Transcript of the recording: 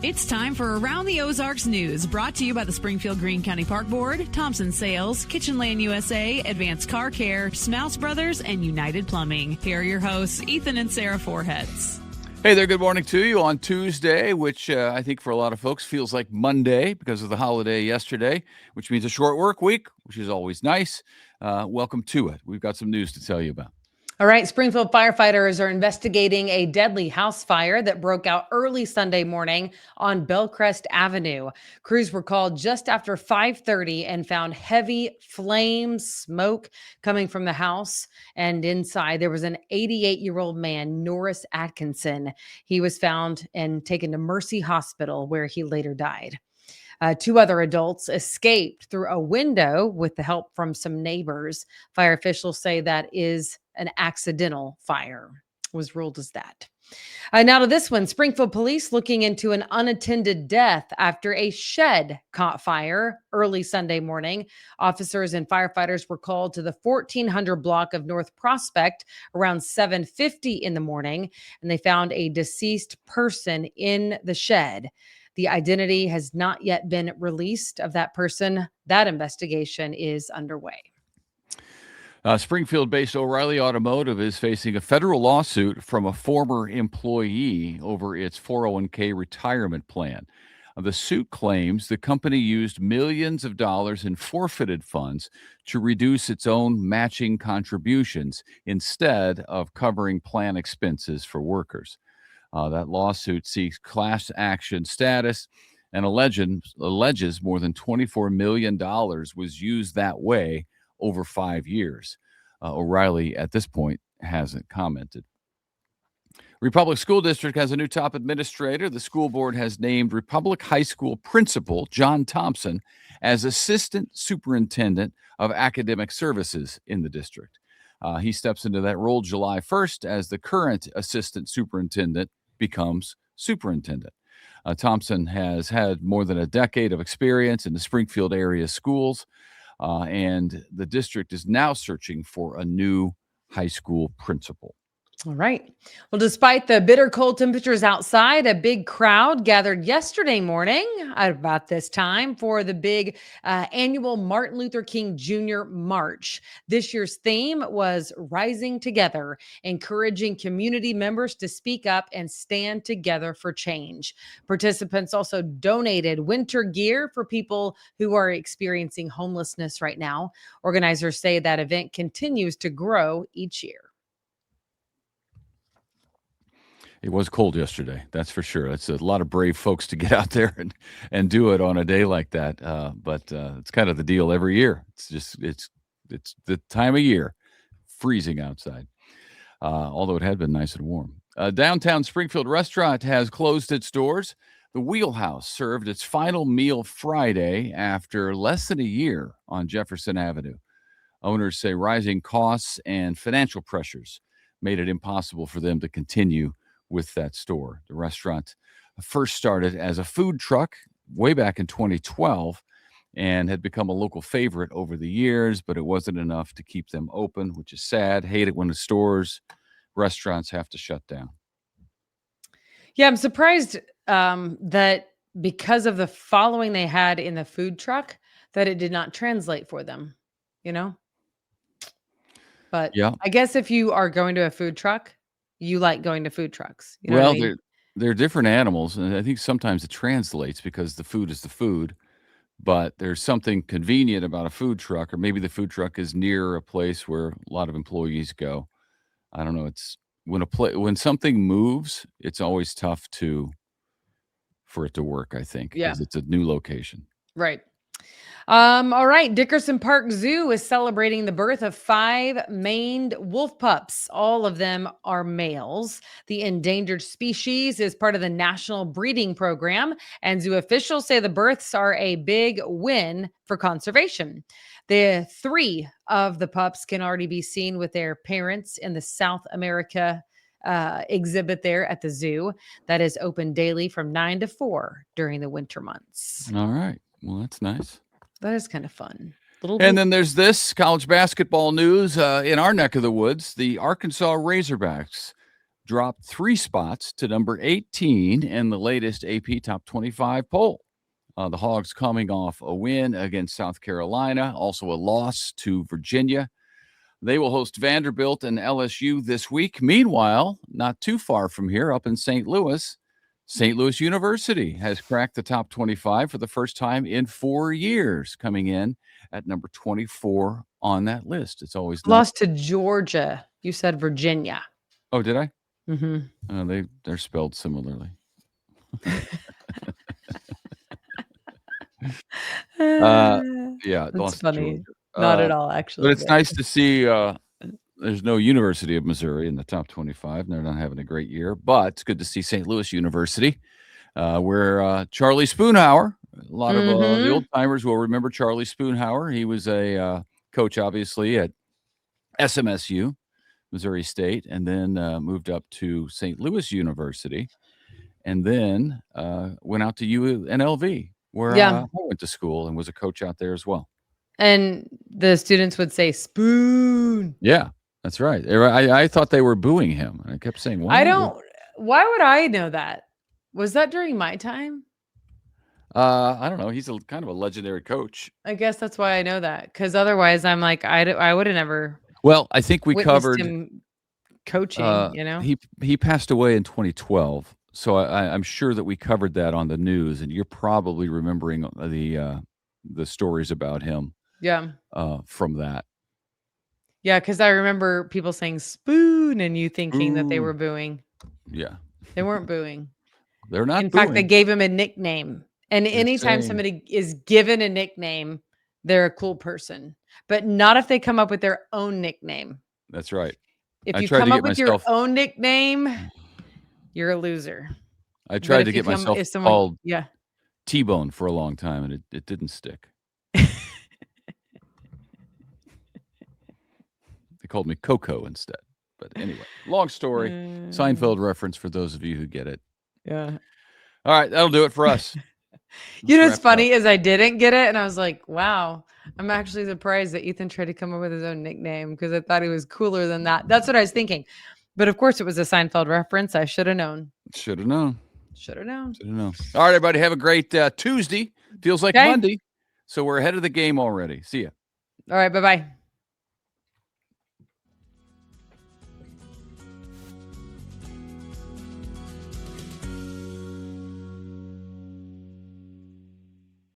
It's time for Around the Ozarks News, brought to you by the Springfield Greene County Park Board, Thompson Sales, Kitchen Land USA, Advanced Car Care, Smouse Brothers, and United Plumbing. Here are your hosts, Ethan and Sarah Foreheads. Hey there, good morning to you on Tuesday, which I think for a lot of folks feels like Monday because of the holiday yesterday, which means a short work week, which is always nice. Welcome to it. We've got some news to tell you about. All right, Springfield firefighters are investigating a deadly house fire that broke out early Sunday morning on Bellcrest Avenue. Crews were called just after 5:30 and found heavy flames, smoke coming from the house. And inside, there was an 88-year-old man, Norris Atkinson. He was found and taken to Mercy Hospital, where he later died. Two other adults escaped through a window with the help from some neighbors. Fire officials say that is an accidental fire, was ruled as that. Now to this one, Springfield police looking into an unattended death after a shed caught fire early Sunday morning. Officers and firefighters were called to the 1400 block of North Prospect around 7:50 in the morning, and they found a deceased person in the shed. The identity has not yet been released of that person. That investigation is underway. Springfield-based O'Reilly Automotive is facing a federal lawsuit from a former employee over its 401k retirement plan. The suit claims the company used millions of dollars in forfeited funds to reduce its own matching contributions instead of covering plan expenses for workers. That lawsuit seeks class action status and alleges more than $24 million was used that way over 5 years. O'Reilly, at this point, hasn't commented. Republic School District has a new top administrator. The school board has named Republic High School principal John Thompson as assistant superintendent of academic services in the district. He steps into that role July 1st as the current assistant superintendent becomes superintendent. Thompson has had more than a decade of experience in the Springfield area schools, and the district is now searching for a new high school principal. All right. Well, despite the bitter cold temperatures outside, a big crowd gathered yesterday morning at about this time for the big annual Martin Luther King Jr. March. This year's theme was Rising Together, encouraging community members to speak up and stand together for change. Participants also donated winter gear for people who are experiencing homelessness right now. Organizers say that event continues to grow each year. It was cold yesterday, that's for sure. It's a lot of brave folks to get out there and do it on a day like that. But it's kind of the deal every year. It's the time of year, freezing outside. Although it had been nice and warm. Downtown Springfield restaurant has closed its doors. The Wheelhouse served its final meal Friday after less than a year on Jefferson Avenue. Owners say rising costs and financial pressures made it impossible for them to continue with that store. The restaurant first started as a food truck way back in 2012 and had become a local favorite over the years, but it wasn't enough to keep them open, which is sad. Hate it when the restaurants have to shut down. Yeah, I'm surprised that because of the following they had in the food truck, that it did not translate for them, But yeah, I guess if you are going to a food truck, you like going to food trucks. You know what I mean? They're different animals, and I think sometimes it translates because the food is the food, but there's something convenient about a food truck, or maybe the food truck is near a place where a lot of employees go. I don't know. It's when something moves, it's always tough for it to work, I think, because it's a new location. Right. All right. Dickerson Park Zoo is celebrating the birth of 5 maned wolf pups. All of them are males. The endangered species is part of the national breeding program, and zoo officials say the births are a big win for conservation. The 3 of the pups can already be seen with their parents in the South America exhibit there at the zoo that is open daily from 9 to 4 during the winter months. All right. Well, that's nice. That is kind of fun. And then there's this college basketball news in our neck of the woods. The Arkansas Razorbacks dropped 3 spots to number 18 in the latest AP Top 25 poll. The Hogs coming off a win against South Carolina, also a loss to Virginia. They will host Vanderbilt and LSU this week. Meanwhile, not too far from here, up in St. Louis University has cracked the top 25 for the first time in 4 years, coming in at number 24 on that list. It's always Lost to Georgia. You said Virginia. Oh, did I? Mm-hmm. They're spelled similarly. Yeah, That's funny. Georgia. Not at all, actually. But it's nice to see there's no University of Missouri in the top 25. They're not having a great year, but it's good to see St. Louis University, where Charlie Spoonhour, a lot of the old timers will remember Charlie Spoonhour. He was a coach, obviously, at SMSU, Missouri State, and then moved up to St. Louis University, and then went out to UNLV, where I went to school and was a coach out there as well. And the students would say spoon. Yeah, that's right. I thought they were booing him. I kept saying, why would I know that? Was that during my time? I don't know. He's kind of a legendary coach. I guess that's why I know that, because otherwise I'm like, I would have never. Well, I think we covered him coaching. He passed away in 2012, so I'm sure that we covered that on the news, and you're probably remembering the stories about him. Yeah. From that. Yeah, because I remember people saying spoon and you thinking that they were booing. Yeah. They weren't booing. They're not In booing. fact, they gave him a nickname. And anytime somebody is given a nickname, they're a cool person. But not if they come up with their own nickname. That's right. If you come up with your own nickname, you're a loser. I tried to get myself called T-Bone for a long time, and it didn't stick. Called me Coco instead. But anyway, long story. Seinfeld reference for those of you who get it. Yeah. All right, that'll do it for us. You know what's funny is I didn't get it, and I was like, wow, I'm actually surprised that Ethan tried to come up with his own nickname because I thought he was cooler than that. That's what I was thinking. But of course, it was a Seinfeld reference. I should have known. Should have known. All right, everybody, have a great Tuesday. Feels like Monday. So we're ahead of the game already. See ya. All right, bye-bye.